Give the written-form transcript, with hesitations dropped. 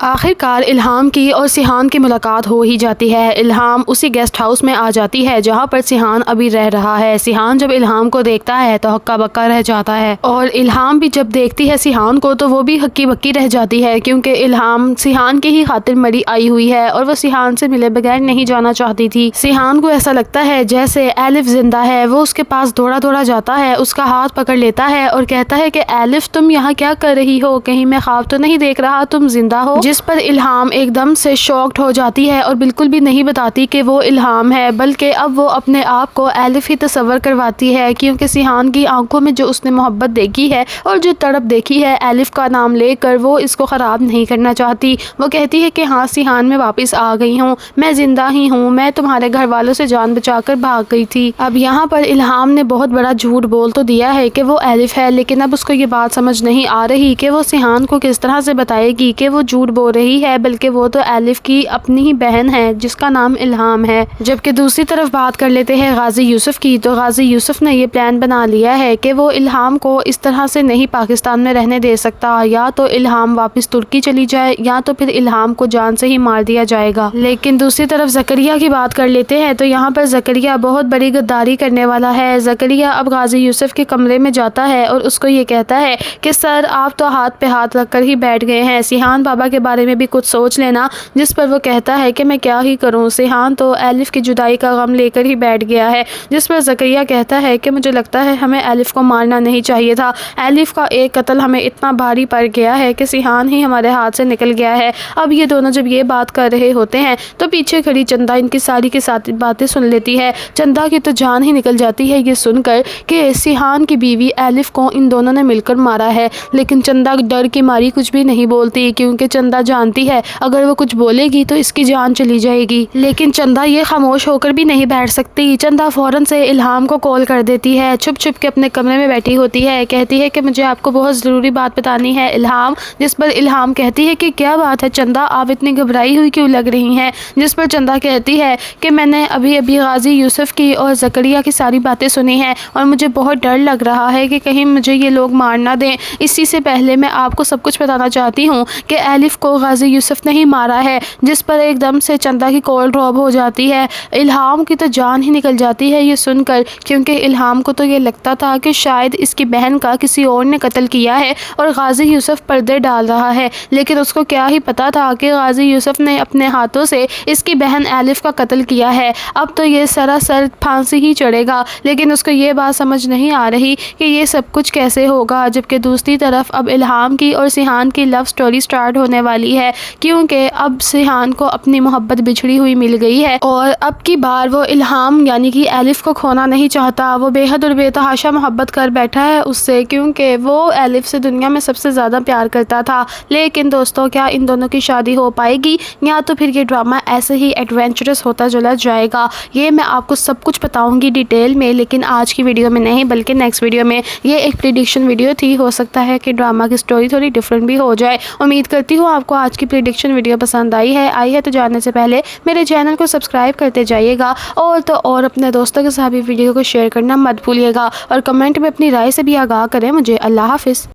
آخر کار الہام کی اور سیحان کی ملاقات ہو ہی جاتی ہے۔ الہام اسی گیسٹ ہاؤس میں آ جاتی ہے جہاں پر سیحان ابھی رہ رہا ہے۔ سیحان جب الہام کو دیکھتا ہے تو ہکا بکا رہ جاتا ہے، اور الہام بھی جب دیکھتی ہے سیحان کو تو وہ بھی ہکی بکی رہ جاتی ہے، کیونکہ الہام سیحان کی ہی خاطر مری آئی ہوئی ہے اور وہ سیحان سے ملے بغیر نہیں جانا چاہتی تھی۔ سیحان کو ایسا لگتا ہے جیسے ایلف زندہ ہے۔ وہ اس کے پاس دوڑا دوڑا جاتا ہے، اس کا ہاتھ پکڑ لیتا ہے اور کہتا ہے کہ ایلف تم یہاں کیا کر رہی ہو؟ کہیں میں خواب تو نہیں دیکھ رہا تم زندہ ہو؟ جس پر الہام ایک دم سے شاکڈ ہو جاتی ہے اور بالکل بھی نہیں بتاتی کہ وہ الہام ہے، بلکہ اب وہ اپنے آپ کو ایلف ہی تصور کرواتی ہے، کیونکہ سیحان کی آنکھوں میں جو اس نے محبت دیکھی ہے اور جو تڑپ دیکھی ہے ایلف کا نام لے کر، وہ اس کو خراب نہیں کرنا چاہتی۔ وہ کہتی ہے کہ ہاں سیحان میں واپس آ گئی ہوں، میں زندہ ہی ہوں، میں تمہارے گھر والوں سے جان بچا کر بھاگ گئی تھی۔ اب یہاں پر الہام نے بہت بڑا جھوٹ بول تو دیا ہے کہ وہ ایلف ہے، لیکن اب اس کو یہ بات سمجھ نہیں آ رہی کہ وہ سیحان کو کس طرح سے بتائے گی کہ وہ جھوٹ بول رہی ہے، بلکہ وہ تو ایلف کی اپنی ہی بہن ہے جس کا نام الہام ہے۔ جبکہ دوسری طرف بات کر لیتے ہیں غازی یوسف کی، تو غازی یوسف نے یہ پلان بنا لیا ہے کہ وہ الہام کو اس طرح سے نہیں پاکستان میں رہنے دے سکتا، یا تو الہام واپس ترکی چلی جائے یا تو پھر الہام کو جان سے ہی مار دیا جائے گا۔ لیکن دوسری طرف زکریا کی بات کر لیتے ہیں، تو یہاں پر زکریا بہت بڑی غداری کرنے والا ہے۔ زکریا اب غازی یوسف کے کمرے میں جاتا ہے اور اس کو یہ کہتا ہے کہ سر آپ تو ہاتھ پہ ہاتھ رکھ کر ہی بیٹھ گئے ہیں، سیحان بابا کے بارے میں بھی کچھ سوچ لینا۔ جس پر وہ کہتا ہے کہ میں کیا ہی کروں، سیحان تو ایلف کی جدائی کا غم لے کر ہی بیٹھ گیا ہے۔ جس پر زکریا کہتا ہے کہ مجھے لگتا ہے ہمیں ایلف کو مارنا نہیں چاہیے تھا، ایلف کا ایک قتل ہمیں اتنا بھاری پڑ گیا ہے کہ سیحان ہی ہمارے ہاتھ سے نکل گیا ہے۔ اب یہ دونوں جب یہ بات کر رہے ہوتے ہیں تو پیچھے کھڑی چندا ان کی ساری کی ساری باتیں سن لیتی ہے۔ چندا کی تو جان ہی نکل جاتی ہے یہ سن کر کہ سیحان کی بیوی ایلف کو ان دونوں نے مل کر مارا ہے، لیکن چندا ڈر کی ماری کچھ بھی نہیں بولتی، کیونکہ چندا جانتی ہے اگر وہ کچھ بولے گی تو اس کی جان چلی جائے گی۔ لیکن چندا یہ خاموش ہو کر بھی نہیں بیٹھ سکتی، چندا فوراً سے الہام کو کال کر دیتی ہے، چھپ چھپ کے اپنے کمرے میں بیٹھی ہوتی ہے، کہتی ہے کہ مجھے آپ کو بہت ضروری بات بتانی ہے الہام۔ جس پر الہام کہتی ہے کہ کیا بات ہے چندا، آپ اتنی گھبرائی ہوئی کیوں لگ رہی ہیں؟ جس پر چندا کہتی ہے کہ میں نے ابھی ابھی غازی یوسف کی اور زکریا کی ساری باتیں سنی ہیں اور مجھے بہت ڈر لگ رہا ہے کہ کہیں مجھے یہ لوگ مار نہ دیں۔ اسی سے پہلے میں آپ کو سب کچھ بتانا چاہتی ہوں کہ ایلف کو غازی یوسف نے ہی مارا ہے۔ جس پر ایک دم سے چندا کی کال ڈراپ ہو جاتی ہے، الہام کی تو جان ہی نکل جاتی ہے یہ سن کر، کیونکہ الہام کو تو یہ لگتا تھا کہ شاید اس کی بہن کا کسی اور نے قتل کیا ہے اور غازی یوسف پردے ڈال رہا ہے، لیکن اس کو کیا ہی پتا تھا کہ غازی یوسف نے اپنے ہاتھوں سے اس کی بہن ایلف کا قتل کیا ہے۔ اب تو یہ سراسر پھانسی ہی چڑھے گا، لیکن اس کو یہ بات سمجھ نہیں آ رہی کہ یہ سب کچھ کیسے ہوگا۔ جبکہ دوسری طرف اب الہام کی اور سیحان کی لو سٹوری سٹارٹ ہونے والی ہے، کیونکہ اب سیحان کو اپنی محبت بچھڑی ہوئی مل گئی ہے اور اب کی بار وہ الہام یعنی کہ ایلف کو کھونا نہیں چاہتا۔ وہ بے حد اور بے تحاشا محبت کر بیٹھا ہے اس سے، کیونکہ وہ ایلف سے دنیا میں سب سے زیادہ پیار کرتا تھا۔ لیکن دوستوں کیا ان دونوں کی شادی ہو پائے گی، یا تو پھر یہ ڈرامہ ایسے ہی ایڈونچرس ہوتا چلا جائے گا؟ یہ میں آپ کو سب کچھ بتاؤں گی ڈیٹیل میں، لیکن آج کی ویڈیو میں نہیں بلکہ نیکسٹ ویڈیو میں۔ یہ ایک پریڈکشن ویڈیو تھی، ہو سکتا ہے کہ ڈرامہ کی سٹوری تھوڑی ڈیفرنٹ بھی ہو جائے۔ امید کرتی ہوں آپ کو آج کی پریڈکشن ویڈیو پسند آئی ہے تو جاننے سے پہلے میرے چینل کو سبسکرائب کرتے جائیے گا، اور اپنے دوستوں کے ساتھ بھی ویڈیو کو شیئر کرنا مت بھولیے گا، اور کمنٹ میں اپنی رائے سے بھی آگاہ کریں مجھے۔ اللہ حافظ۔